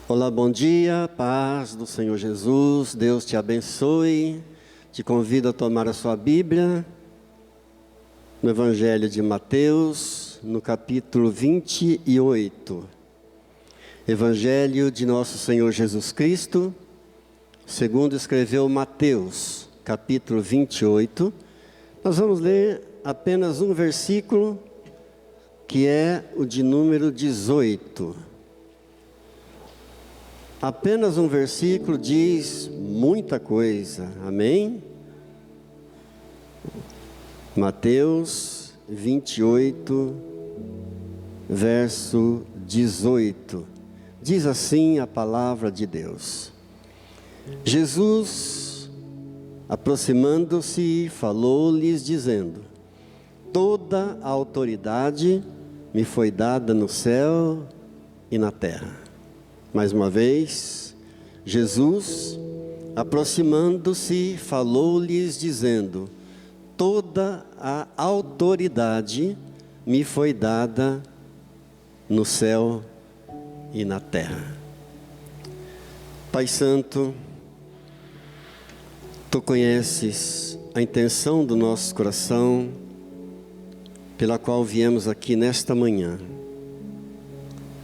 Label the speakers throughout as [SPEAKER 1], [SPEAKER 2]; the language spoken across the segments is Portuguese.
[SPEAKER 1] Olá, bom dia, paz do Senhor Jesus, Deus te abençoe. Te convido a tomar a sua Bíblia, no Evangelho de Mateus, no capítulo 28. Evangelho de nosso Senhor Jesus Cristo, segundo escreveu Mateus, capítulo 28. Nós vamos ler apenas um versículo, que é o de número 18. Apenas um versículo diz muita coisa, amém? Mateus 28, verso 18. Diz assim a palavra de Deus: Jesus, aproximando-se, falou-lhes dizendo: toda a autoridade me foi dada no céu e na terra. Mais uma vez, Jesus, aproximando-se, falou-lhes dizendo: toda a autoridade me foi dada no céu e na terra. Pai Santo, Tu conheces a intenção do nosso coração, pela qual viemos aqui nesta manhã.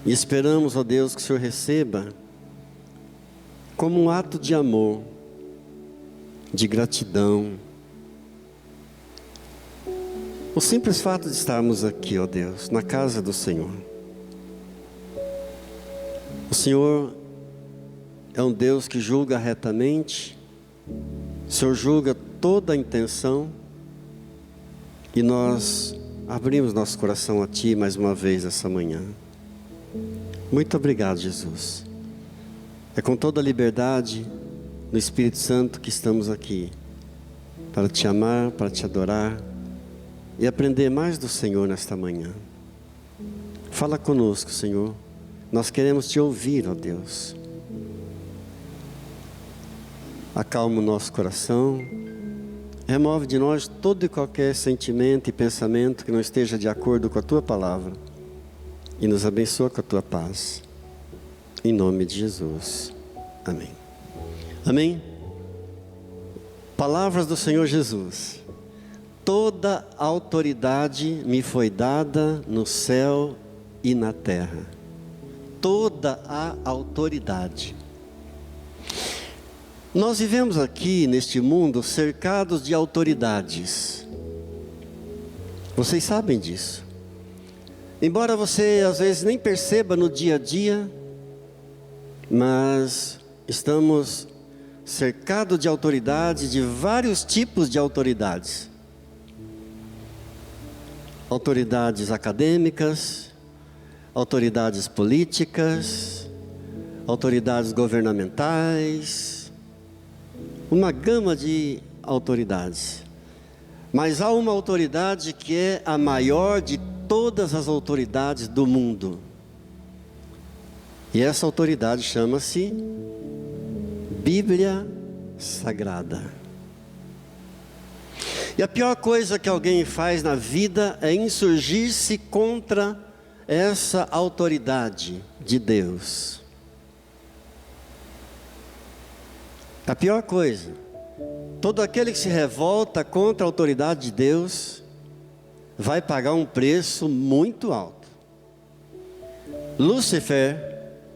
[SPEAKER 1] E esperamos, ó Deus, que o Senhor receba como um ato de amor, de gratidão, o simples fato de estarmos aqui, ó Deus, na casa do Senhor. O Senhor é um Deus que julga retamente, o Senhor julga toda a intenção, e nós abrimos nosso coração a Ti mais uma vez essa manhã. Muito obrigado, Jesus. É com toda a liberdade no Espírito Santo que estamos aqui, para Te amar, para Te adorar e aprender mais do Senhor nesta manhã. Fala conosco, Senhor. Nós queremos Te ouvir, ó Deus. Acalma o nosso coração. Remove de nós todo e qualquer sentimento e pensamento que não esteja de acordo com a Tua palavra. E nos abençoa com a Tua paz. Em nome de Jesus. Amém. Amém. Palavras do Senhor Jesus. Toda a autoridade me foi dada no céu e na terra. Toda a autoridade. Nós vivemos aqui neste mundo cercados de autoridades. Vocês sabem disso. Embora você às vezes nem perceba no dia a dia, mas estamos cercados de autoridades, de vários tipos de autoridades. Autoridades acadêmicas, autoridades políticas, autoridades governamentais, uma gama de autoridades. Mas há uma autoridade que é a maior de todas as autoridades do mundo. E essa autoridade chama-se Bíblia Sagrada. E a pior coisa que alguém faz na vida é insurgir-se contra essa autoridade de Deus. A pior coisa. Todo aquele que se revolta contra a autoridade de Deus vai pagar um preço muito alto. Lúcifer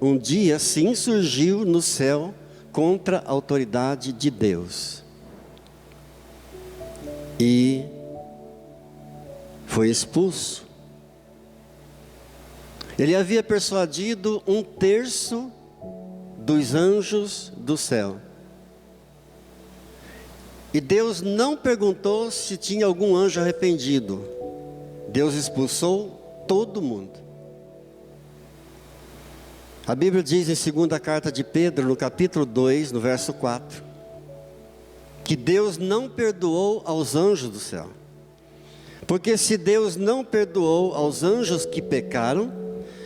[SPEAKER 1] um dia se insurgiu no céu contra a autoridade de Deus. E foi expulso. Ele havia persuadido 1/3 dos anjos do céu. E Deus não perguntou se tinha algum anjo arrependido. Deus expulsou todo mundo. A Bíblia diz em 2ª carta de Pedro, no capítulo 2, no verso 4, que Deus não perdoou aos anjos do céu. Porque se Deus não perdoou aos anjos que pecaram,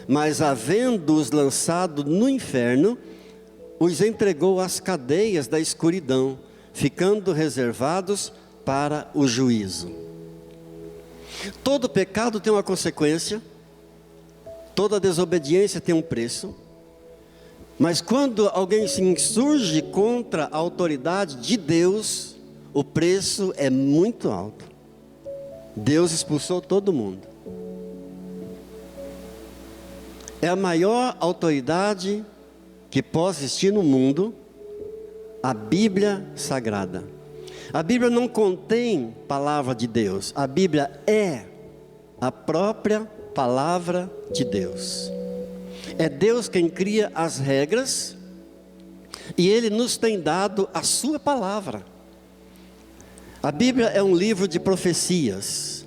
[SPEAKER 1] mas havendo-os lançado no inferno, os entregou às cadeias da escuridão, ficando reservados para o juízo. Todo pecado tem uma consequência, toda desobediência tem um preço, Mas quando alguém se insurge contra a autoridade de Deus, o preço é muito alto. Deus expulsou todo mundo. É a maior autoridade que possa existir no mundo, a Bíblia Sagrada. A Bíblia não contém palavra de Deus, a Bíblia é a própria palavra de Deus. É Deus quem cria as regras e Ele nos tem dado a sua palavra. A Bíblia é um livro de profecias.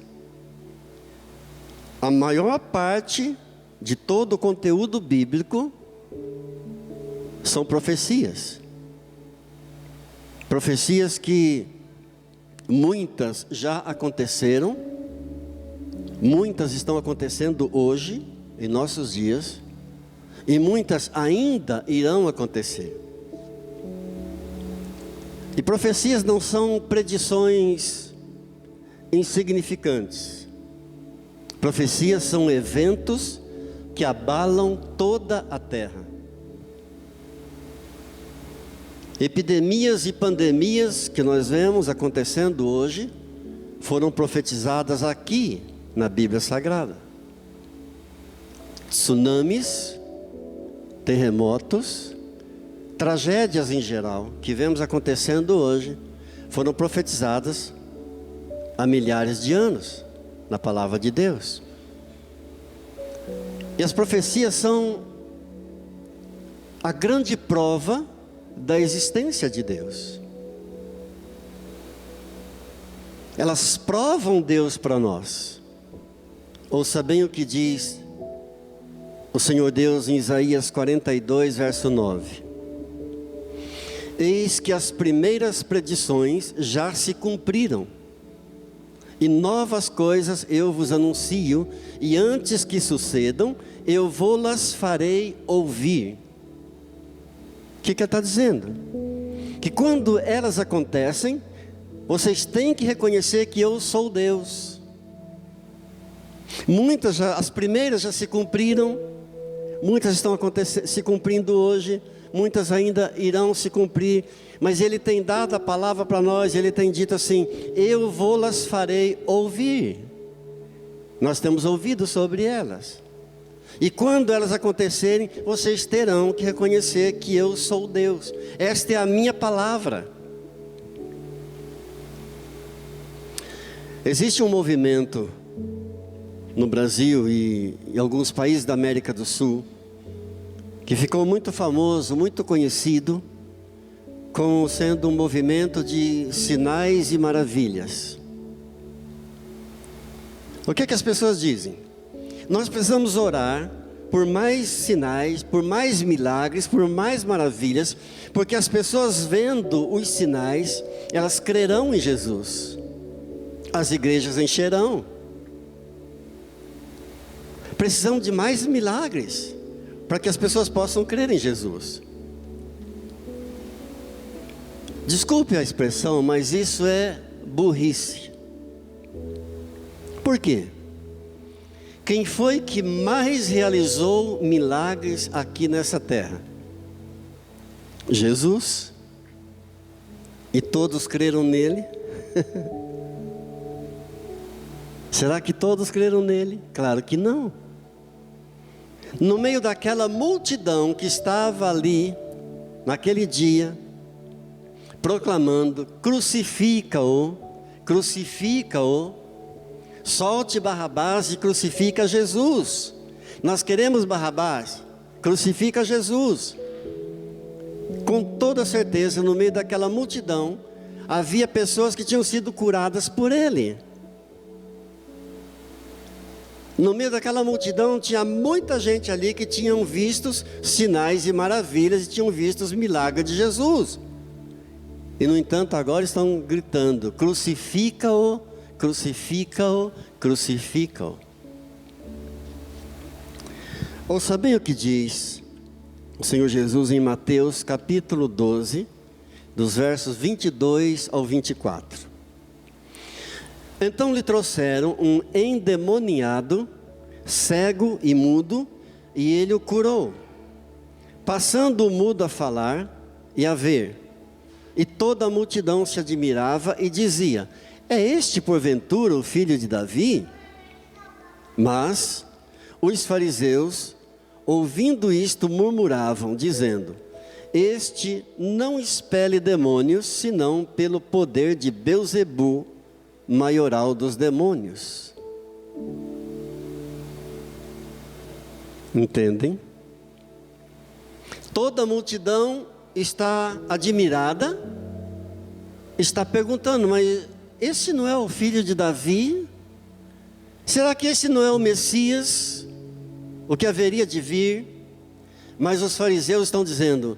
[SPEAKER 1] A maior parte de todo o conteúdo bíblico são profecias. Profecias que muitas já aconteceram, muitas estão acontecendo hoje, em nossos dias, e muitas ainda irão acontecer. E profecias não são predições insignificantes. Profecias são eventos que abalam toda a terra. Epidemias e pandemias que nós vemos acontecendo hoje foram profetizadas aqui na Bíblia Sagrada. Tsunamis, terremotos, tragédias em geral que vemos acontecendo hoje foram profetizadas há milhares de anos na palavra de Deus. E as profecias são a grande prova da existência de Deus. Elas provam Deus para nós. Ouça bem o que diz o Senhor Deus em Isaías 42, verso 9. Eis que as primeiras predições já se cumpriram, e novas coisas eu vos anuncio, e antes que sucedam, eu vou-las farei ouvir. O que ele está dizendo? Que quando elas acontecem, vocês têm que reconhecer que eu sou Deus. As primeiras já se cumpriram, muitas estão se cumprindo hoje, muitas ainda irão se cumprir, mas Ele tem dado a palavra para nós, Ele tem dito assim: eu vou-las farei ouvir. Nós temos ouvido sobre elas. E quando elas acontecerem, vocês terão que reconhecer que eu sou Deus. Esta é a minha palavra. Existe um movimento no Brasil e em alguns países da América do Sul que ficou muito famoso, muito conhecido, como sendo um movimento de sinais e maravilhas. O que as pessoas dizem? Nós precisamos orar por mais sinais, por mais milagres, por mais maravilhas, porque as pessoas vendo os sinais, elas crerão em Jesus. As igrejas encherão. Precisamos de mais milagres, para que as pessoas possam crer em Jesus. Desculpe a expressão, mas isso é burrice. Por quê? Quem foi que mais realizou milagres aqui nessa terra? Jesus. E todos creram nele? Será que todos creram nele? Claro que não. No meio daquela multidão que estava ali, naquele dia, proclamando: crucifica-o, crucifica-o, solte Barrabás e crucifica Jesus. Nós queremos Barrabás, crucifica Jesus. Com toda certeza, no meio daquela multidão, havia pessoas que tinham sido curadas por ele. No meio daquela multidão tinha muita gente ali que tinham visto sinais e maravilhas e tinham visto os milagres de Jesus. E no entanto agora estão gritando: crucifica-o, crucifica-o, crucifica-o. Ouça bem o que diz o Senhor Jesus em Mateus capítulo 12, dos versos 22 ao 24. Então lhe trouxeram um endemoniado, cego e mudo, e ele o curou. Passando o mudo a falar e a ver, e toda a multidão se admirava e dizia: é este porventura o filho de Davi? Mas os fariseus, ouvindo isto, murmuravam, dizendo: este não expele demônios, senão pelo poder de Belzebu, maioral dos demônios. Entendem? Toda a multidão está admirada, está perguntando: mas esse não é o filho de Davi? Será que esse não é o Messias, o que haveria de vir? Mas os fariseus estão dizendo: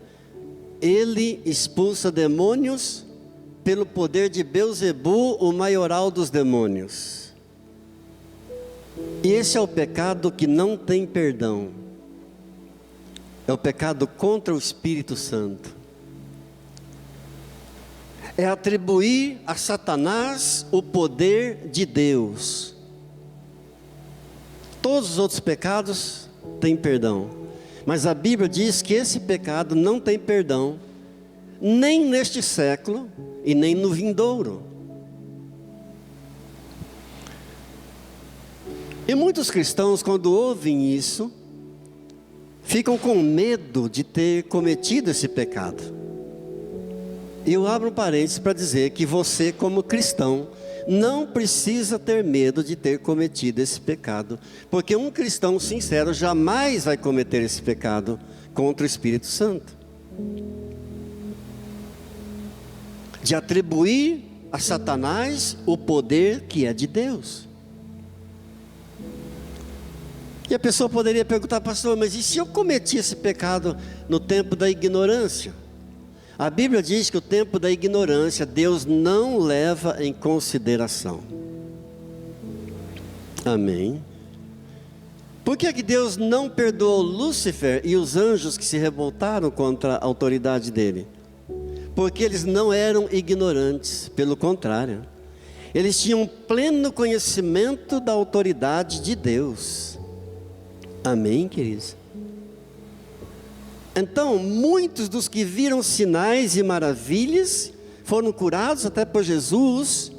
[SPEAKER 1] ele expulsa demônios pelo poder de Belzebu, o maioral dos demônios. E esse é o pecado que não tem perdão. É o pecado contra o Espírito Santo. É atribuir a Satanás o poder de Deus. Todos os outros pecados têm perdão, mas a Bíblia diz que esse pecado não tem perdão, nem neste século e nem no vindouro. E muitos cristãos, quando ouvem isso, ficam com medo de ter cometido esse pecado. E eu abro um parênteses para dizer que você, como cristão, não precisa ter medo de ter cometido esse pecado, porque um cristão sincero jamais vai cometer esse pecado contra o Espírito Santo. De atribuir a Satanás o poder que é de Deus. E a pessoa poderia perguntar: pastor, mas e se eu cometi esse pecado no tempo da ignorância? A Bíblia diz que o tempo da ignorância Deus não leva em consideração. Amém. Por que Deus não perdoou Lúcifer e os anjos que se revoltaram contra a autoridade dele? Porque eles não eram ignorantes, pelo contrário, eles tinham pleno conhecimento da autoridade de Deus. Amém, queridos? Então, muitos dos que viram sinais e maravilhas foram curados até por Jesus,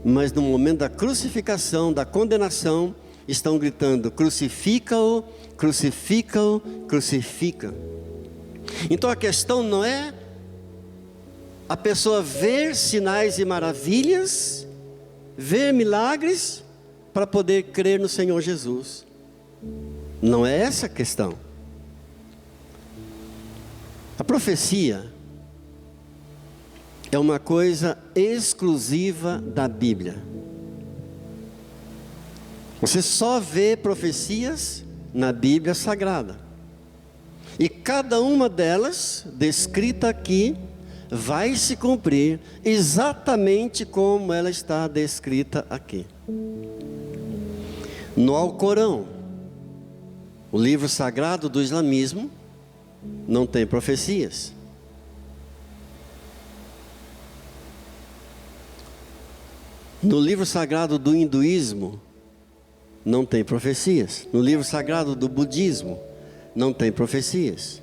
[SPEAKER 1] mas no momento da crucificação, da condenação, estão gritando: crucifica-o, crucifica-o, crucifica. Então a questão não é a pessoa ver sinais e maravilhas, ver milagres, para poder crer no Senhor Jesus. Não é essa a questão. A profecia é uma coisa exclusiva da Bíblia. Você só vê profecias na Bíblia Sagrada. E cada uma delas, descrita aqui, vai se cumprir exatamente como ela está descrita aqui. No Alcorão, o livro sagrado do islamismo, não tem profecias. No livro sagrado do hinduísmo, não tem profecias. No livro sagrado do budismo, não tem profecias.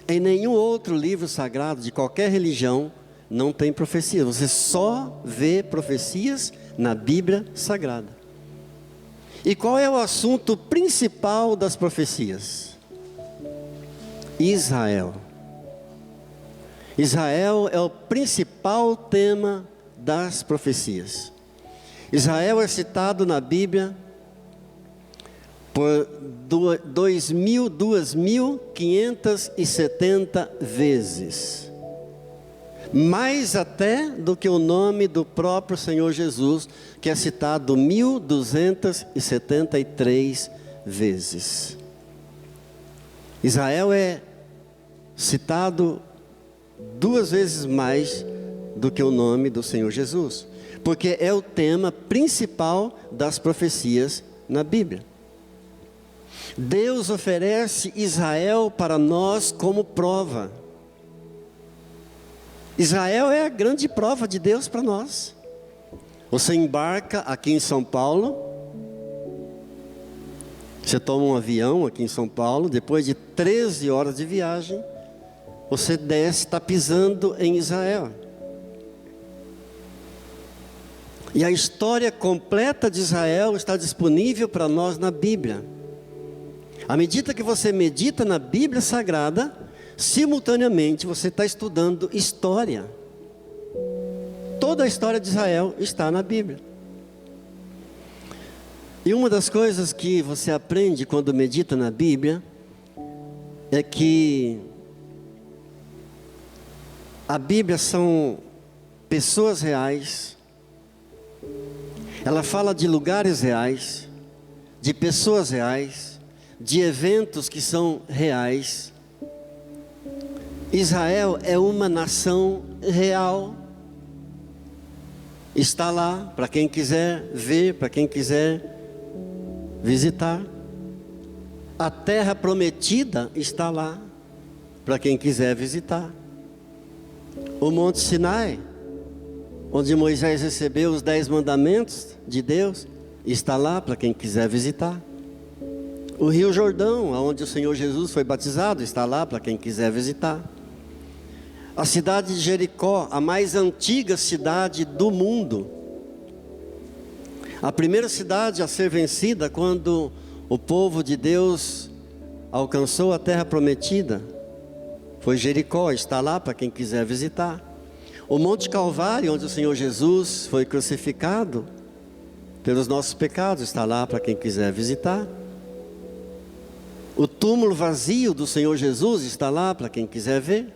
[SPEAKER 1] Em nenhum outro livro sagrado de qualquer religião, não tem profecias. Você só vê profecias na Bíblia Sagrada. E qual é o assunto principal das profecias? Israel. Israel é o principal tema das profecias. Israel é citado na Bíblia por 2.570 vezes. Mais até do que o nome do próprio Senhor Jesus, que é citado 1.273 vezes. Israel é citado 2 vezes mais do que o nome do Senhor Jesus, porque é o tema principal das profecias na Bíblia. Deus oferece Israel para nós como prova. Israel é a grande prova de Deus para nós. Você embarca aqui em São Paulo, Você toma um avião aqui em São Paulo, depois de 13 horas de viagem, você desce, está pisando em Israel. E a história completa de Israel está disponível para nós na Bíblia. À medida que você medita na Bíblia Sagrada, simultaneamente você está estudando história. Toda a história de Israel está na Bíblia. E uma das coisas que você aprende quando medita na Bíblia é que a Bíblia são pessoas reais. Ela fala de lugares reais, de pessoas reais, de eventos que são reais. Israel é uma nação real. Está lá para quem quiser ver, para quem quiser visitar. A terra prometida está lá para quem quiser visitar. O Monte Sinai, onde Moisés recebeu os 10 mandamentos de Deus, está lá para quem quiser visitar. O Rio Jordão, onde o Senhor Jesus foi batizado, está lá para quem quiser visitar. A cidade de Jericó, a mais antiga cidade do mundo. A primeira cidade a ser vencida quando o povo de Deus alcançou a terra prometida foi Jericó, está lá para quem quiser visitar. O Monte Calvário, onde o Senhor Jesus foi crucificado pelos nossos pecados, está lá para quem quiser visitar. O túmulo vazio do Senhor Jesus está lá para quem quiser ver.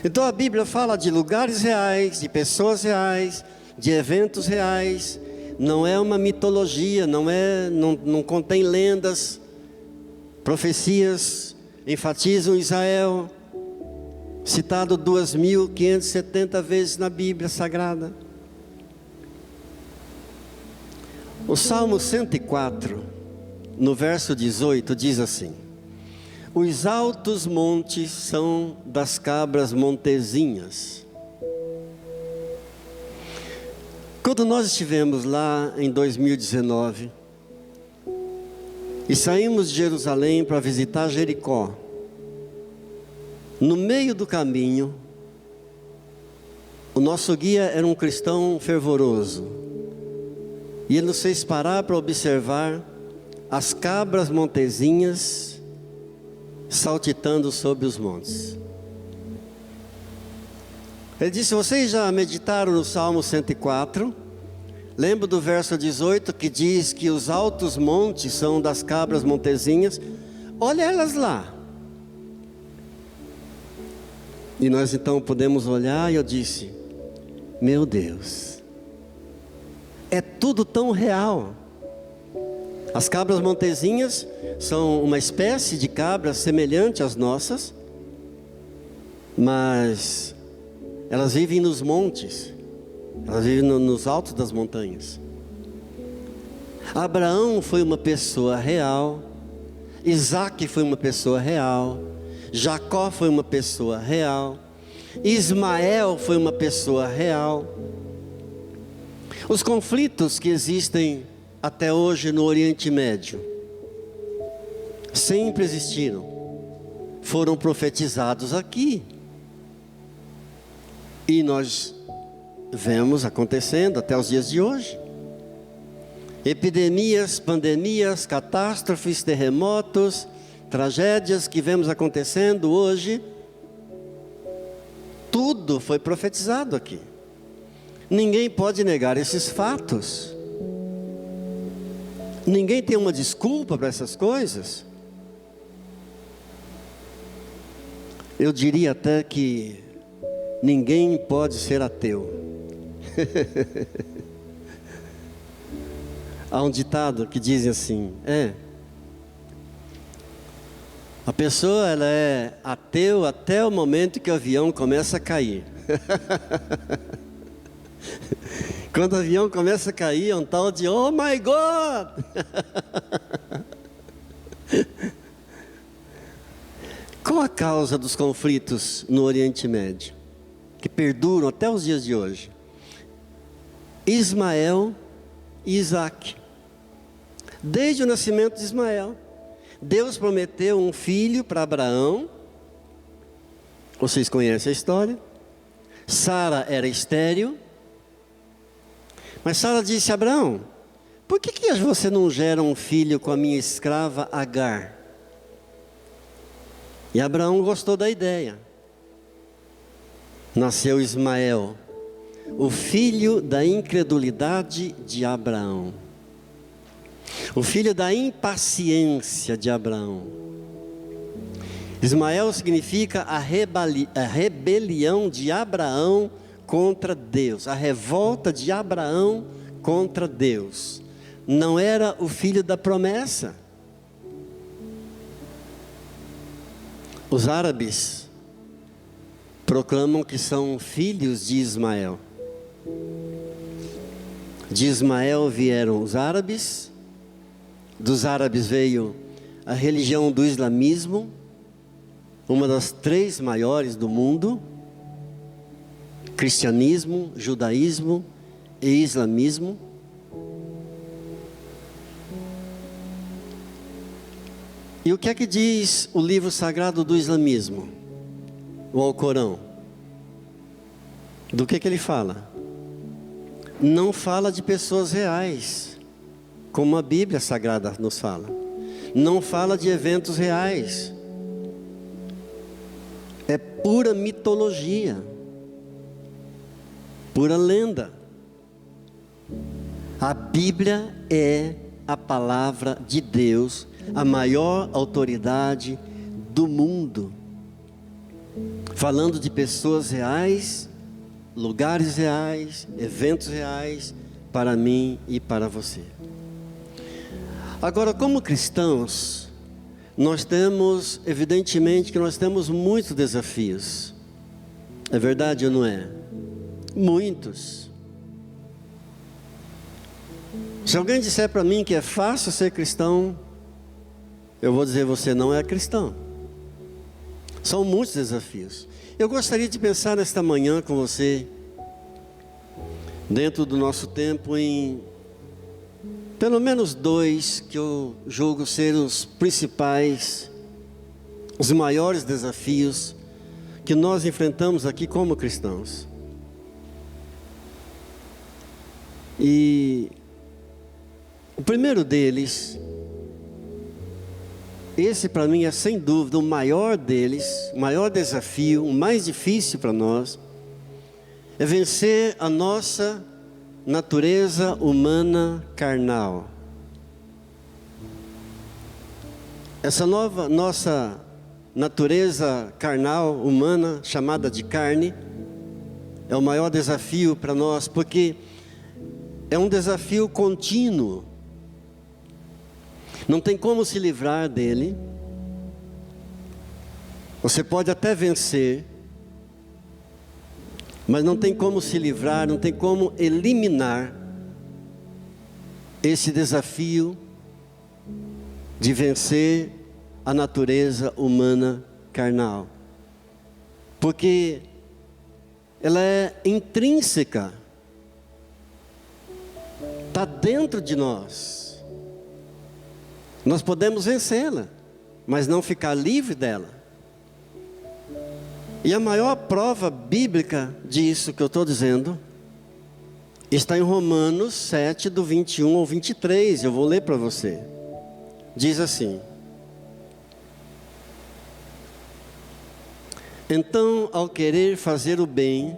[SPEAKER 1] Então a Bíblia fala de lugares reais, de pessoas reais, de eventos reais. Não é uma mitologia, não contém lendas, profecias, enfatizam Israel, citado 2.570 vezes na Bíblia Sagrada. O Salmo 104, no verso 18, diz assim: os altos montes são das cabras montezinhas. Quando nós estivemos lá em 2019 e saímos de Jerusalém para visitar Jericó, no meio do caminho, o nosso guia era um cristão fervoroso, e ele nos fez parar para observar as cabras montezinhas saltitando sobre os montes. Ele disse: vocês já meditaram no Salmo 104? Lembra do verso 18 que diz que os altos montes são das cabras montezinhas? Olha elas lá. E nós então podemos olhar, e eu disse: meu Deus, é tudo tão real. As cabras montezinhas são uma espécie de cabra semelhante às nossas, mas elas vivem nos montes, elas vivem nos altos das montanhas. Abraão foi uma pessoa real, Isaac foi uma pessoa real, Jacó foi uma pessoa real, Ismael foi uma pessoa real. Os conflitos que existem até hoje no Oriente Médio sempre existiram, foram profetizados aqui, e nós vemos acontecendo até os dias de hoje. Epidemias, pandemias, catástrofes, terremotos, tragédias que vemos acontecendo hoje, tudo foi profetizado aqui. Ninguém pode negar esses fatos. Ninguém tem uma desculpa para essas coisas. Eu diria até que ninguém pode ser ateu. Há um ditado que diz assim: a pessoa ela é ateu até o momento que o avião começa a cair. Quando o avião começa a cair, é um tal de oh my God! Qual a causa dos conflitos no Oriente Médio, que perduram até os dias de hoje? Ismael e Isaac. Desde o nascimento de Ismael. Deus prometeu um filho para Abraão. Vocês conhecem a história. Sara era estéril. Mas Sara disse a Abraão: por que você não gera um filho com a minha escrava Agar? E Abraão gostou da ideia. Nasceu Ismael, o filho da incredulidade de Abraão, o filho da impaciência de Abraão. Ismael significa a rebelião de Abraão contra Deus, a revolta de Abraão contra Deus. Não era o filho da promessa. Os árabes proclamam que são filhos de Ismael. De Ismael vieram os árabes, dos árabes veio a religião do islamismo, uma das 3 maiores do mundo: cristianismo, judaísmo e islamismo. E o que é que diz o livro sagrado do islamismo? O Alcorão. Do que ele fala? Não fala de pessoas reais, como a Bíblia Sagrada nos fala. Não fala de eventos reais. É pura mitologia, pura lenda. A Bíblia é a palavra de Deus, a maior autoridade do mundo, falando de pessoas reais, lugares reais, eventos reais, para mim e para você. Agora, como cristãos, nós temos, evidentemente que nós temos muitos desafios. É verdade ou não é? Muitos. Se alguém disser para mim que é fácil ser cristão, eu vou dizer: você não é cristão. São muitos desafios. Eu gostaria de pensar nesta manhã com você, dentro do nosso tempo, em pelo menos 2 que eu julgo ser os principais, os maiores desafios que nós enfrentamos aqui como cristãos. E o primeiro deles, esse para mim é sem dúvida o maior deles, o maior desafio, o mais difícil para nós, é vencer a nossa natureza humana carnal. Essa nossa natureza carnal, humana, chamada de carne, é o maior desafio para nós, porque é um desafio contínuo. Não tem como se livrar dele. Você pode até vencer, mas não tem como se livrar, não tem como eliminar esse desafio de vencer a natureza humana carnal. Porque ela é intrínseca, está dentro de nós. Nós podemos vencê-la, mas não ficar livre dela. E a maior prova bíblica disso que eu estou dizendo está em Romanos 7, do 21 ao 23. Eu vou ler para você. Diz assim: então, ao querer fazer o bem,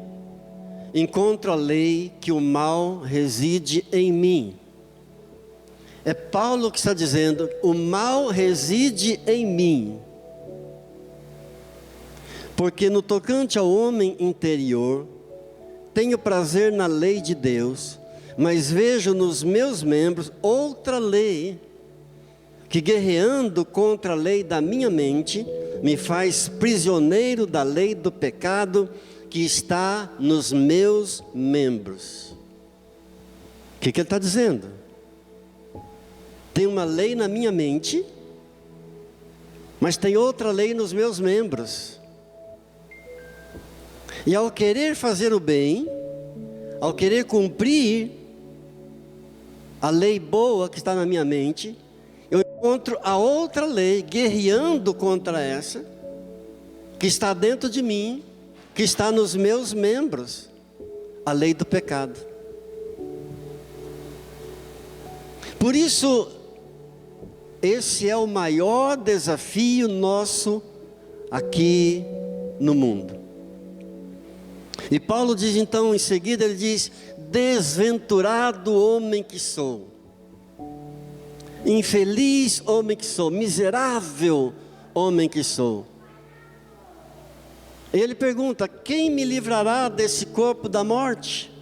[SPEAKER 1] encontro a lei que o mal reside em mim. É Paulo que está dizendo: o mal reside em mim. Porque no tocante ao homem interior, tenho prazer na lei de Deus, mas vejo nos meus membros outra lei, que guerreando contra a lei da minha mente, me faz prisioneiro da lei do pecado que está nos meus membros. O que ele está dizendo? Tem uma lei na minha mente, mas tem outra lei nos meus membros. E ao querer fazer o bem, ao querer cumprir a lei boa que está na minha mente, eu encontro a outra lei guerreando contra essa, que está dentro de mim, que está nos meus membros, a lei do pecado. Por isso, esse é o maior desafio nosso aqui no mundo. E Paulo diz então, em seguida, ele diz: desventurado homem que sou, infeliz homem que sou, miserável homem que sou. Ele pergunta: quem me livrará desse corpo da morte?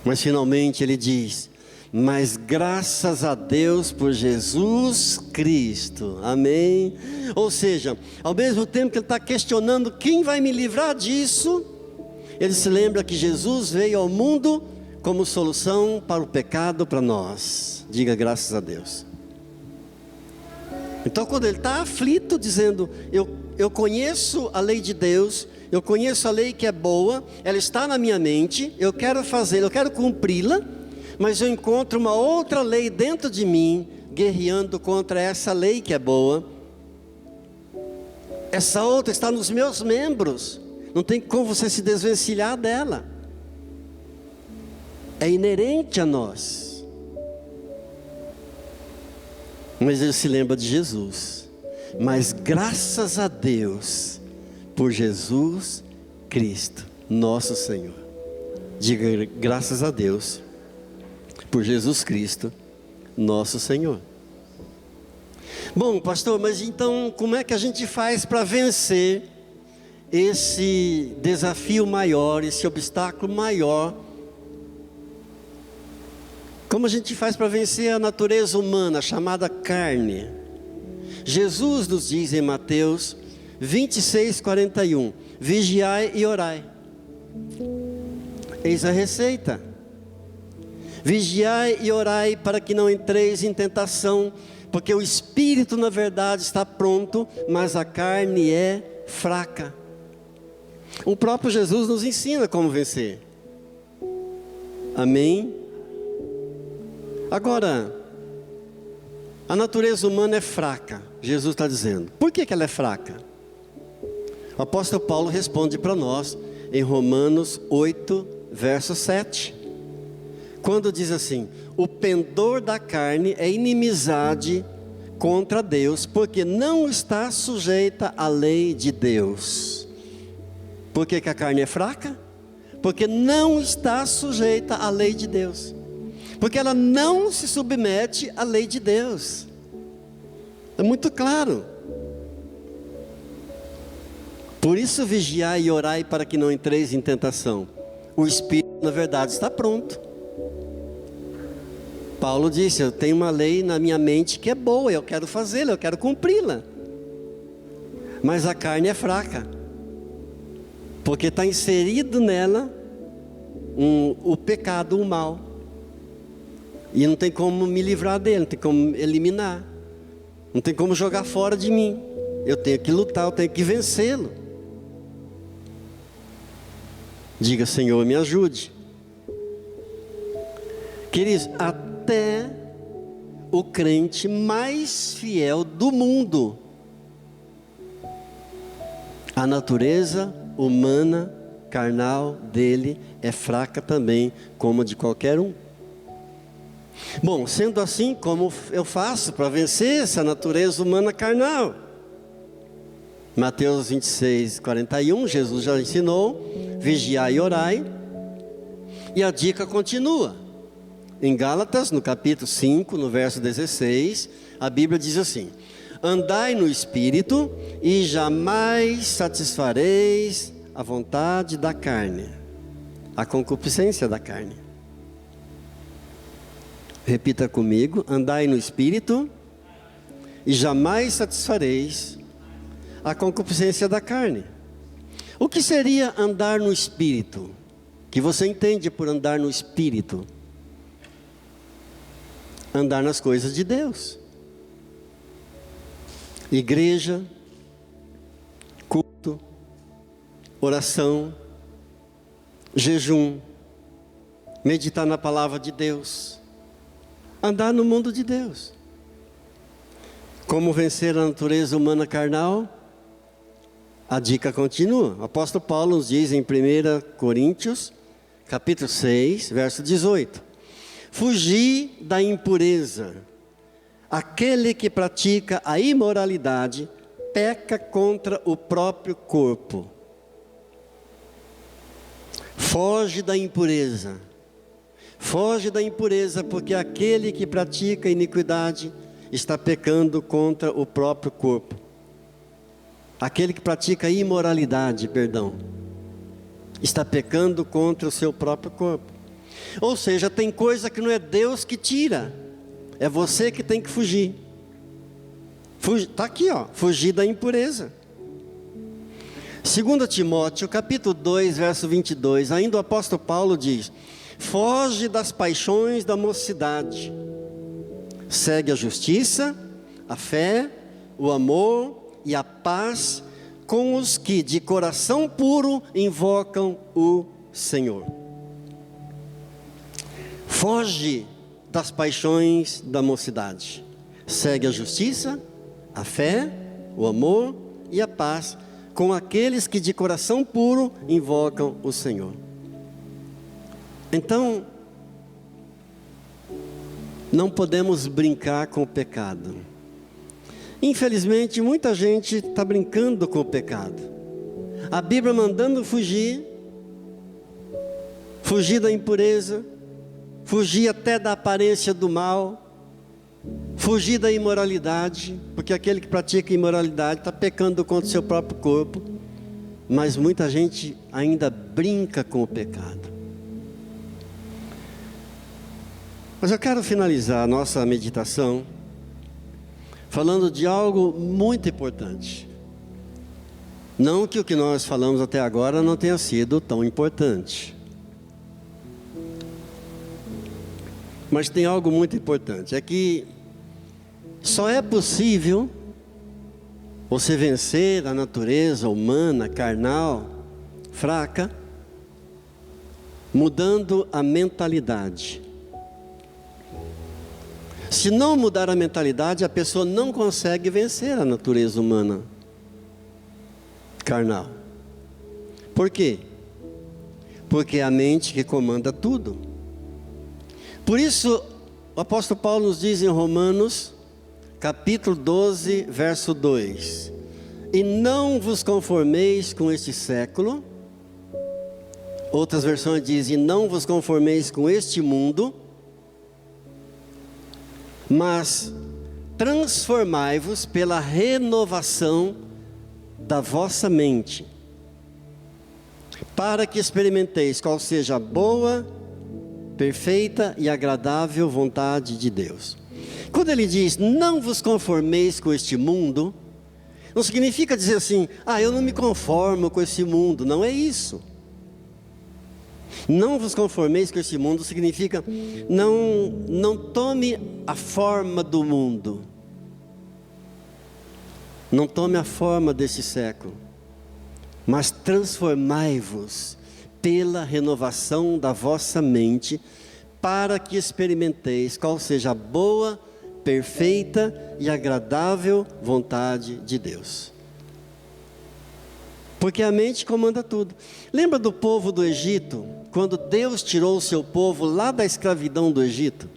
[SPEAKER 1] Mas finalmente ele diz: mas graças a Deus por Jesus Cristo, amém? Ou seja, ao mesmo tempo que ele está questionando quem vai me livrar disso, ele se lembra que Jesus veio ao mundo como solução para o pecado para nós. Diga graças a Deus. Então quando ele está aflito, dizendo: eu conheço a lei de Deus, eu conheço a lei que é boa, ela está na minha mente, eu quero fazer, eu quero cumpri-la, mas eu encontro uma outra lei dentro de mim, guerreando contra essa lei que é boa. Essa outra está nos meus membros, não tem como você se desvencilhar dela, é inerente a nós. Mas ele se lembra de Jesus. Mas graças a Deus por Jesus Cristo, nosso Senhor. Diga graças a Deus por Jesus Cristo, nosso Senhor. Bom, pastor, mas então como é que a gente faz para vencer esse desafio maior, esse obstáculo maior? Como a gente faz para vencer a natureza humana, chamada carne? Jesus nos diz em Mateus 26:41, vigiai e orai. Eis a receita: vigiai e orai para que não entreis em tentação, porque o espírito na verdade está pronto, mas a carne é fraca. O próprio Jesus nos ensina como vencer. Amém? Agora, a natureza humana é fraca, Jesus está dizendo. Por que ela é fraca? O apóstolo Paulo responde para nós em Romanos 8, verso 7. Quando diz assim: o pendor da carne é inimizade contra Deus, porque não está sujeita à lei de Deus. Por que a carne é fraca? Porque não está sujeita à lei de Deus, porque ela não se submete à lei de Deus. É muito claro. Por isso vigiai e orai para que não entreis em tentação. O espírito na verdade está pronto. Paulo disse: eu tenho uma lei na minha mente que é boa, eu quero fazê-la, eu quero cumpri-la, mas a carne é fraca, porque está inserido nela o pecado, o mal, e não tem como me livrar dele, não tem como eliminar, não tem como jogar fora de mim. Eu tenho que lutar, eu tenho que vencê-lo. Diga: Senhor, me ajude. Queridos, até o crente mais fiel do mundo, a natureza humana, carnal dele é fraca também, como a de qualquer um. Bom, sendo assim, como eu faço para vencer essa natureza humana carnal? Mateus 26:41, Jesus já ensinou: vigiai e orai. E a dica continua. Em Gálatas, no capítulo 5, no verso 16, a Bíblia diz assim: andai no Espírito e jamais satisfareis a vontade da carne, a concupiscência da carne. Repita comigo: andai no Espírito e jamais satisfareis a concupiscência da carne. O que seria andar no Espírito? Que você entende por andar no Espírito? Andar nas coisas de Deus. Igreja, culto, oração, jejum, meditar na palavra de Deus, andar no mundo de Deus. Como vencer a natureza humana carnal? A dica continua. O apóstolo Paulo nos diz em 1 Coríntios, capítulo 6, verso 18: fugir da impureza. Aquele que pratica a imoralidade peca contra o próprio corpo. Foge da impureza. Foge da impureza, porque aquele que pratica iniquidade está pecando contra o próprio corpo. Aquele que pratica imoralidade, está pecando contra o seu próprio corpo. Ou seja, tem coisa que não é Deus que tira, é você que tem que fugir. Está aqui, fugir da impureza. 2 Timóteo, capítulo 2, verso 22, ainda o apóstolo Paulo diz: foge das paixões da mocidade, segue a justiça, a fé, o amor e a paz com os que de coração puro invocam o Senhor. Foge das paixões da mocidade, segue a justiça, a fé, o amor e a paz com aqueles que de coração puro invocam o Senhor. Então, não podemos brincar com o pecado. Infelizmente, muita gente está brincando com o pecado. A Bíblia mandando fugir da impureza, fugir até da aparência do mal, fugir da imoralidade, porque aquele que pratica imoralidade está pecando contra o seu próprio corpo. Mas muita gente ainda brinca com o pecado. Mas eu quero finalizar a nossa meditação falando de algo muito importante. Não que o que nós falamos até agora não tenha sido tão importante, mas tem algo muito importante. É que só é possível você vencer a natureza humana, carnal, fraca, mudando a mentalidade. Se não mudar a mentalidade, a pessoa não consegue vencer a natureza humana carnal. Por quê? Porque é a mente que comanda tudo. Por isso, o apóstolo Paulo nos diz em Romanos, capítulo 12, verso 2: e não vos conformeis com este século. Outras versões dizem: e não vos conformeis com este mundo, mas transformai-vos pela renovação da vossa mente, para que experimenteis qual seja a boa, perfeita e agradável vontade de Deus. Quando ele diz: não vos conformeis com este mundo, não significa dizer assim: eu não me conformo com esse mundo. Não é isso. Não vos conformeis com esse mundo significa não tome a forma do mundo, não tome a forma desse século, mas transformai-vos pela renovação da vossa mente, para que experimenteis qual seja a boa, perfeita e agradável vontade de Deus. Porque a mente comanda tudo. Lembra do povo do Egito, quando Deus tirou o seu povo lá da escravidão do Egito?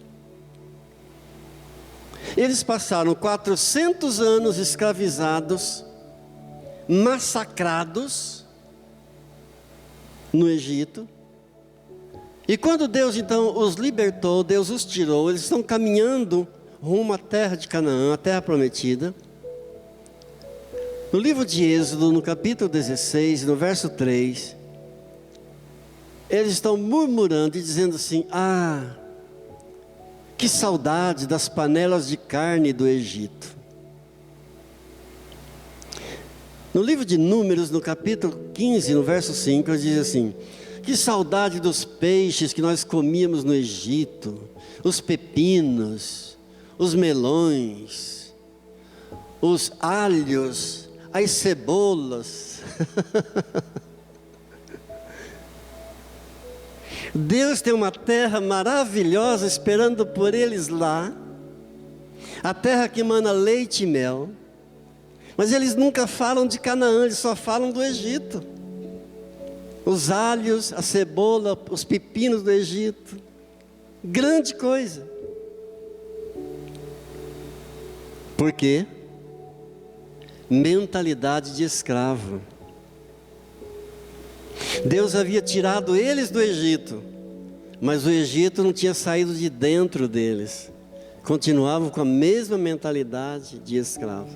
[SPEAKER 1] Eles passaram 400 anos escravizados, massacrados no Egito. E quando Deus então os libertou, Deus os tirou, eles estão caminhando rumo à terra de Canaã, a terra prometida. No livro de Êxodo, no capítulo 16, no verso 3, eles estão murmurando e dizendo assim: que saudade das panelas de carne do Egito. No livro de Números, no capítulo 15, no verso 5, ele diz assim: que saudade dos peixes que nós comíamos no Egito, os pepinos, os melões, os alhos, as cebolas. Deus tem uma terra maravilhosa esperando por eles lá, a terra que emana leite e mel, mas eles nunca falam de Canaã, eles só falam do Egito. Os alhos, a cebola, os pepinos do Egito, grande coisa. Por quê? Mentalidade de escravo. Deus havia tirado eles do Egito, mas o Egito não tinha saído de dentro deles. Continuavam com a mesma mentalidade de escravo.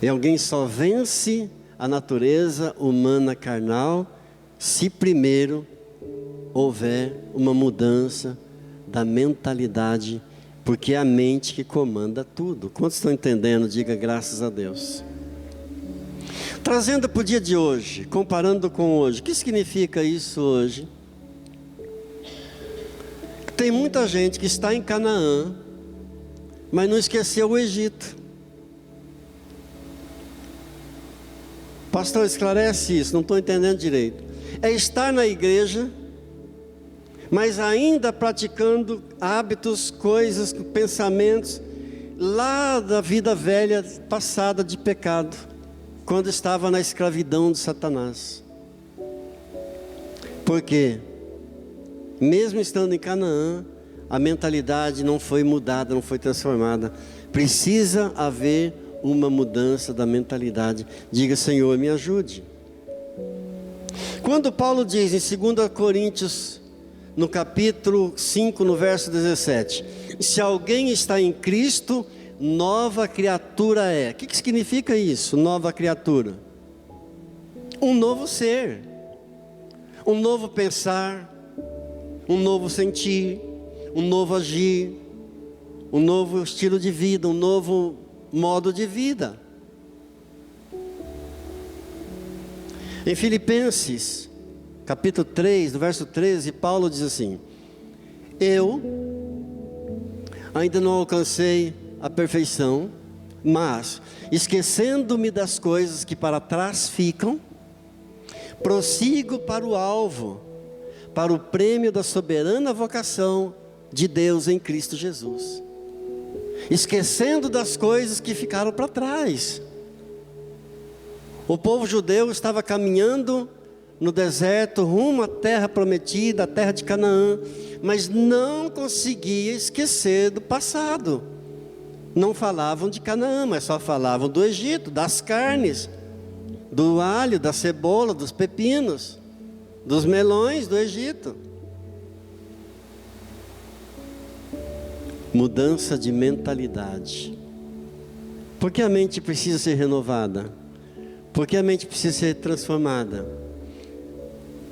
[SPEAKER 1] E alguém só vence a natureza humana carnal se primeiro houver uma mudança da mentalidade, porque é a mente que comanda tudo. Quantos estão entendendo? Diga graças a Deus. Trazendo para o dia de hoje, comparando com hoje, o que significa isso hoje? Tem muita gente que está em Canaã, mas não esqueceu o Egito. Pastor, esclarece isso, não estou entendendo direito. É estar na igreja, mas ainda praticando hábitos, coisas, pensamentos, lá da vida velha, passada de pecado, quando estava na escravidão de Satanás. Por quê? Mesmo estando em Canaã, a mentalidade não foi mudada, não foi transformada. Precisa haver uma mudança da mentalidade. Diga: Senhor, me ajude. Quando Paulo diz em 2 Coríntios, no capítulo 5, no verso 17, se alguém está em Cristo, nova criatura é. O que significa isso, nova criatura? Um novo ser, um novo pensar, um novo sentir, um novo agir, um novo estilo de vida, um novo modo de vida. Em Filipenses, capítulo 3, no verso 13, Paulo diz assim: eu ainda não alcancei a perfeição, mas esquecendo-me das coisas que para trás ficam, prossigo para o alvo, para o prêmio da soberana vocação de Deus em Cristo Jesus. Esquecendo das coisas que ficaram para trás. O povo judeu estava caminhando no deserto rumo à terra prometida, a terra de Canaã, mas não conseguia esquecer do passado. Não falavam de Canaã, mas só falavam do Egito, das carnes, do alho, da cebola, dos pepinos, dos melões do Egito. Mudança de mentalidade. Por que a mente precisa ser renovada? Por que a mente precisa ser transformada?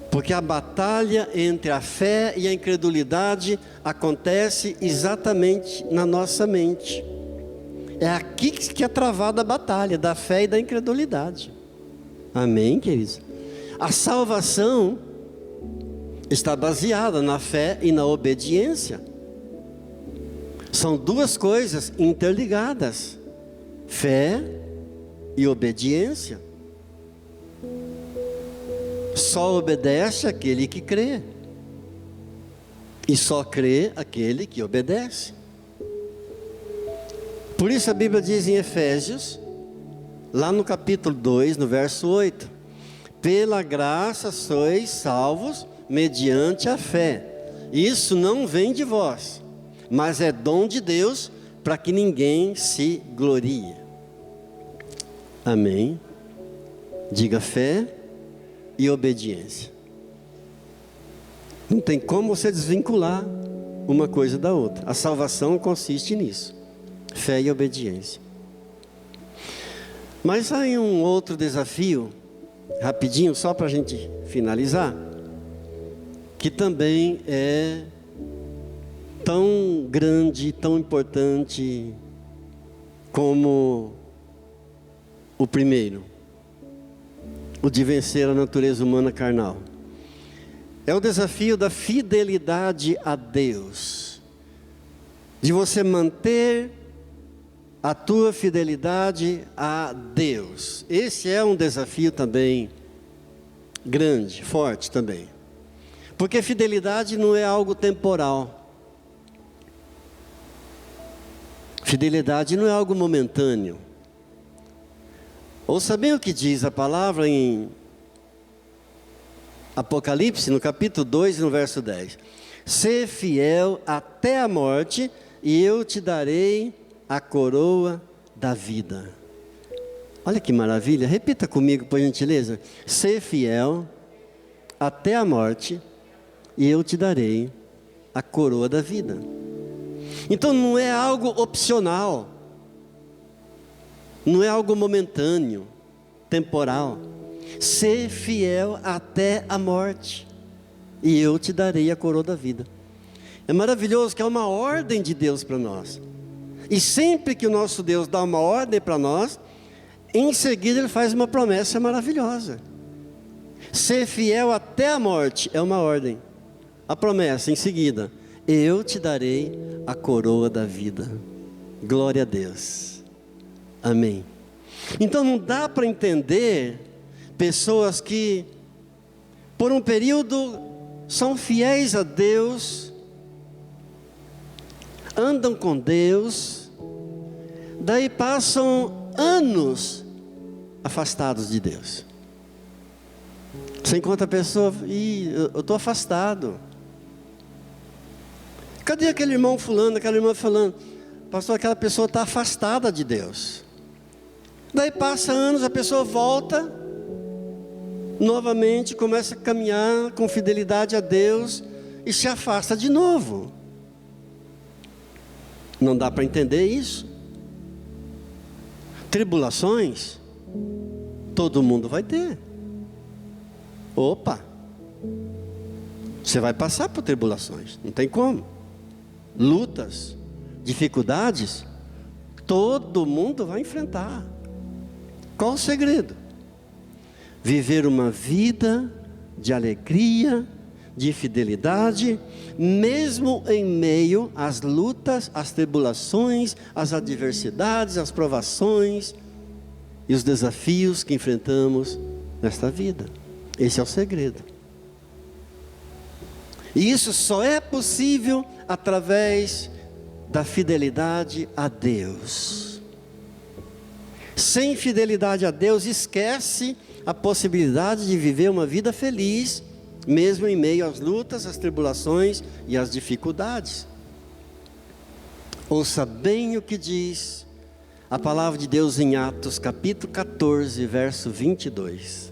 [SPEAKER 1] Porque a batalha entre a fé e a incredulidade acontece exatamente na nossa mente. É aqui que é travada a batalha da fé e da incredulidade. Amém, queridos? A salvação está baseada na fé e na obediência. São duas coisas interligadas: fé e obediência. Só obedece aquele que crê, e só crê aquele que obedece. Por isso a Bíblia diz em Efésios, lá no capítulo 2, no verso 8: pela graça sois salvos mediante a fé. Isso não vem de vós, mas é dom de Deus, para que ninguém se glorie. Amém? Diga fé e obediência. Não tem como você desvincular uma coisa da outra. A salvação consiste nisso: fé e obediência. Mas há um outro desafio, rapidinho, só para a gente finalizar, que também é tão grande, tão importante como o primeiro, o de vencer a natureza humana carnal. É o desafio da fidelidade a Deus, de você manter a tua fidelidade a Deus. Esse é um desafio também grande, forte também. Porque fidelidade não é algo temporal. Fidelidade não é algo momentâneo. Ouça bem o que diz a palavra em Apocalipse, no capítulo 2, no verso 10. Sê fiel até a morte, e eu te darei a coroa da vida. Olha que maravilha, repita comigo, por gentileza. Sê fiel até a morte, e eu te darei a coroa da vida. Então não é algo opcional, não é algo momentâneo, temporal. Sê fiel até a morte, e eu te darei a coroa da vida. É maravilhoso que é uma ordem de Deus para nós. E sempre que o nosso Deus dá uma ordem para nós, em seguida Ele faz uma promessa maravilhosa. Ser fiel até a morte é uma ordem. A promessa em seguida: eu te darei a coroa da vida. Glória a Deus. Amém. Então não dá para entender pessoas que por um período são fiéis a Deus, andam com Deus, daí passam anos afastados de Deus. Você encontra a pessoa, eu estou afastado. Cadê aquele irmão fulano, aquela irmã fulano? Pastor, aquela pessoa está afastada de Deus. Daí passa anos, a pessoa volta, novamente começa a caminhar com fidelidade a Deus e se afasta de novo. Não dá para entender isso. Tribulações, todo mundo vai ter. Opa, você vai passar por tribulações, não tem como. Lutas, dificuldades, todo mundo vai enfrentar. Qual o segredo? Viver uma vida de alegria, de fidelidade, mesmo em meio às lutas, às tribulações, às adversidades, às provações e os desafios que enfrentamos nesta vida. Esse é o segredo. E isso só é possível através da fidelidade a Deus. Sem fidelidade a Deus, esquece a possibilidade de viver uma vida feliz, mesmo em meio às lutas, às tribulações e às dificuldades. Ouça bem o que diz a palavra de Deus em Atos capítulo 14, verso 22.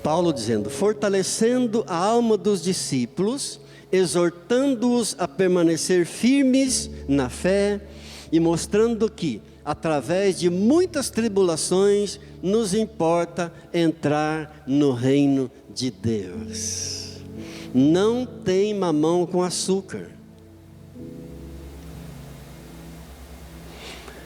[SPEAKER 1] Paulo dizendo: fortalecendo a alma dos discípulos, exortando-os a permanecer firmes na fé e mostrando que, através de muitas tribulações, nos importa entrar no reino de Deus. Não tem mamão com açúcar.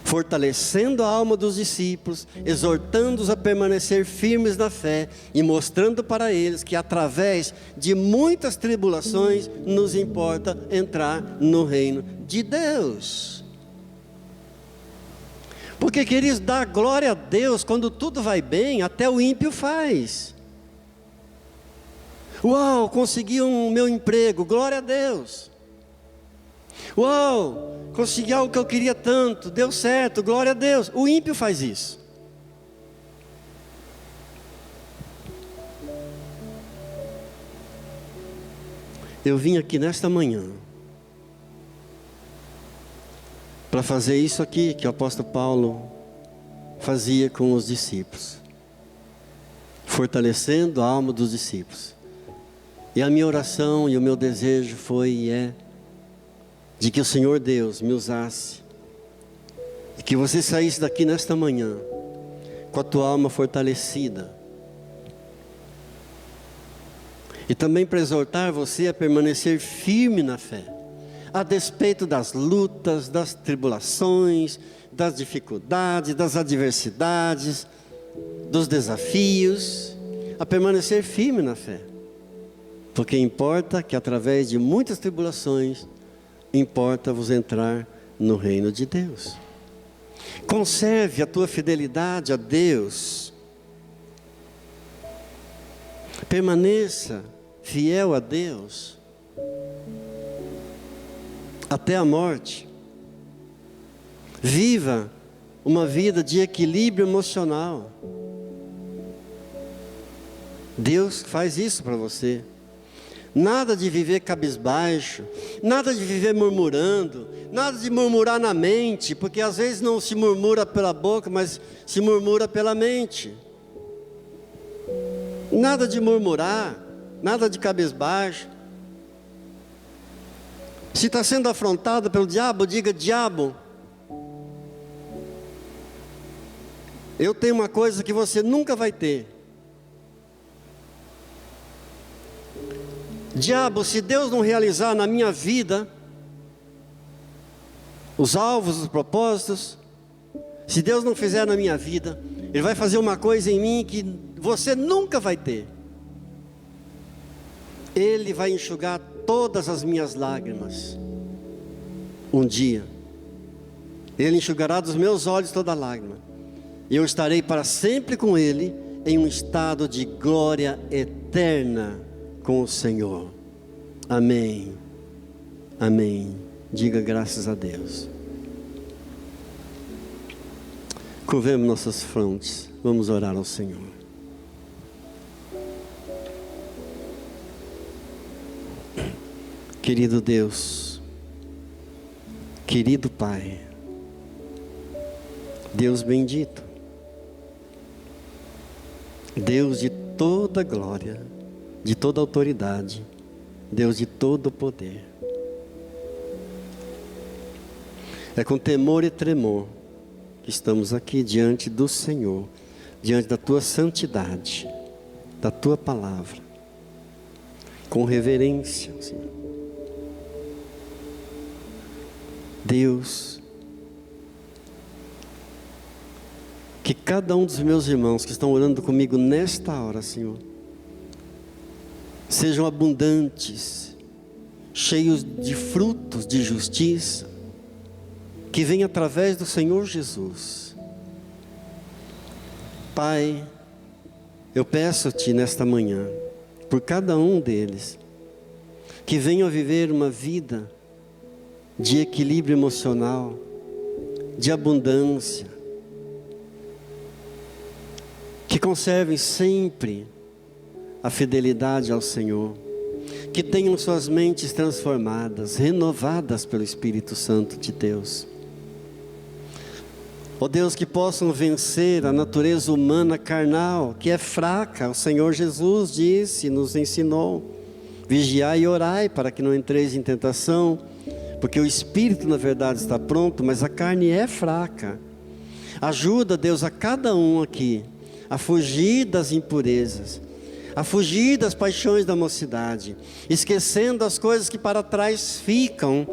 [SPEAKER 1] Fortalecendo a alma dos discípulos, exortando-os a permanecer firmes na fé e mostrando para eles que através de muitas tribulações nos importa entrar no reino de Deus. Porque, queridos, dar glória a Deus quando tudo vai bem, até o ímpio faz. Uau, consegui meu emprego, glória a Deus. Uau, consegui algo que eu queria tanto, deu certo, glória a Deus. O ímpio faz isso. Eu vim aqui nesta manhã para fazer isso aqui que o apóstolo Paulo fazia com os discípulos, fortalecendo a alma dos discípulos. E a minha oração e o meu desejo foi e é de que o Senhor Deus me usasse, e que você saísse daqui nesta manhã com a tua alma fortalecida, e também para exortar você a permanecer firme na fé, a despeito das lutas, das tribulações, das dificuldades, das adversidades, dos desafios, a permanecer firme na fé, porque importa que através de muitas tribulações, importa-vos entrar no reino de Deus. Conserve a tua fidelidade a Deus, Permaneça fiel a Deus até a morte. Viva uma vida de equilíbrio emocional. Deus faz isso para você. Nada de viver cabisbaixo, nada de viver murmurando, nada de murmurar na mente, porque às vezes não se murmura pela boca, mas se murmura pela mente. Nada de murmurar, nada de cabisbaixo. Se está sendo afrontado pelo diabo, diga: diabo, eu tenho uma coisa que você nunca vai ter. Diabo, se Deus não realizar na minha vida os alvos, os propósitos, se Deus não fizer na minha vida, Ele vai fazer uma coisa em mim que você nunca vai ter. Ele vai enxugar todas as minhas lágrimas. Um dia Ele enxugará dos meus olhos toda lágrima, e eu estarei para sempre com Ele, em um estado de glória eterna com o Senhor. Amém. Amém. Diga graças a Deus. Curvemos nossas frontes. Vamos orar ao Senhor. Querido Deus, querido Pai, Deus bendito, Deus de toda glória, de toda autoridade, Deus de todo poder. É com temor e tremor que estamos aqui diante do Senhor, diante da Tua santidade, da Tua palavra, com reverência, Senhor. Deus, que cada um dos meus irmãos que estão orando comigo nesta hora, Senhor, sejam abundantes, cheios de frutos de justiça, que vem através do Senhor Jesus. Pai, eu peço-te nesta manhã, por cada um deles, que venham a viver uma vida de equilíbrio emocional, de abundância, que conservem sempre a fidelidade ao Senhor, que tenham suas mentes transformadas, renovadas pelo Espírito Santo de Deus. Ó Deus, que possam vencer a natureza humana carnal, que é fraca. O Senhor Jesus disse, nos ensinou: vigiai e orai para que não entreis em tentação, porque o Espírito na verdade está pronto, mas a carne é fraca. Ajuda, Deus, a cada um aqui a fugir das impurezas, a fugir das paixões da mocidade, esquecendo as coisas que para trás ficam,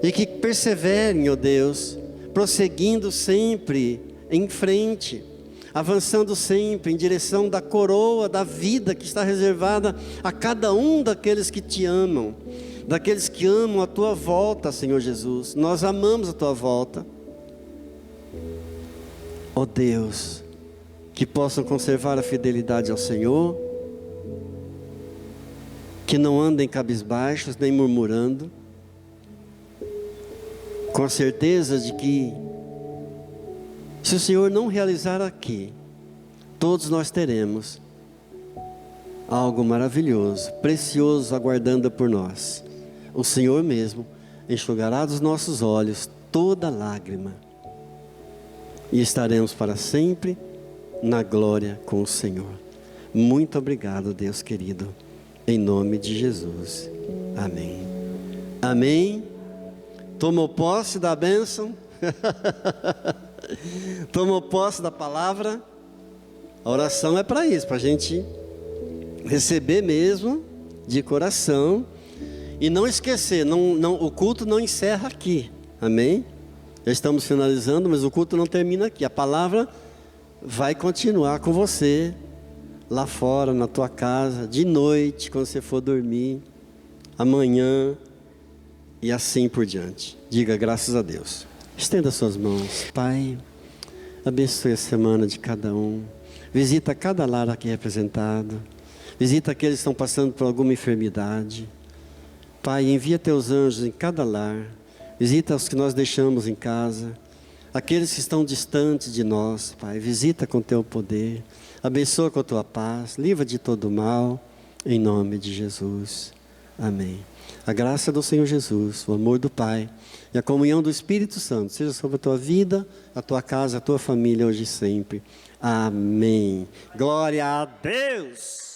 [SPEAKER 1] e que perseverem, ó Deus, prosseguindo sempre em frente, avançando sempre em direção da coroa da vida que está reservada a cada um daqueles que te amam, daqueles que amam a tua volta, Senhor Jesus. Nós amamos a tua volta, ó Deus, que possam conservar a fidelidade ao Senhor, que não andem cabisbaixos nem murmurando, com a certeza de que, se o Senhor não realizar aqui, todos nós teremos algo maravilhoso, precioso aguardando por nós. O Senhor mesmo enxugará dos nossos olhos toda lágrima, e estaremos para sempre na glória com o Senhor. Muito obrigado, Deus querido, em nome de Jesus. Amém. Amém. Tomou posse da bênção? Tomou posse da palavra? A oração é para isso, para a gente receber mesmo de coração e não esquecer. O culto não encerra aqui. Amém? Já estamos finalizando, mas o culto não termina aqui. A palavra vai continuar com você lá fora, na tua casa, de noite, quando você for dormir, amanhã e assim por diante. Diga graças a Deus. Estenda suas mãos. Pai, abençoe a semana de cada um. Visita cada lar aqui representado. Visita aqueles que estão passando por alguma enfermidade. Pai, envia teus anjos em cada lar. Visita os que nós deixamos em casa. Aqueles que estão distantes de nós, Pai, visita com teu poder. Abençoa com a tua paz. Livra de todo mal. Em nome de Jesus. Amém. A graça do Senhor Jesus, o amor do Pai e a comunhão do Espírito Santo seja sobre a tua vida, a tua casa, a tua família hoje e sempre. Amém. Glória a Deus.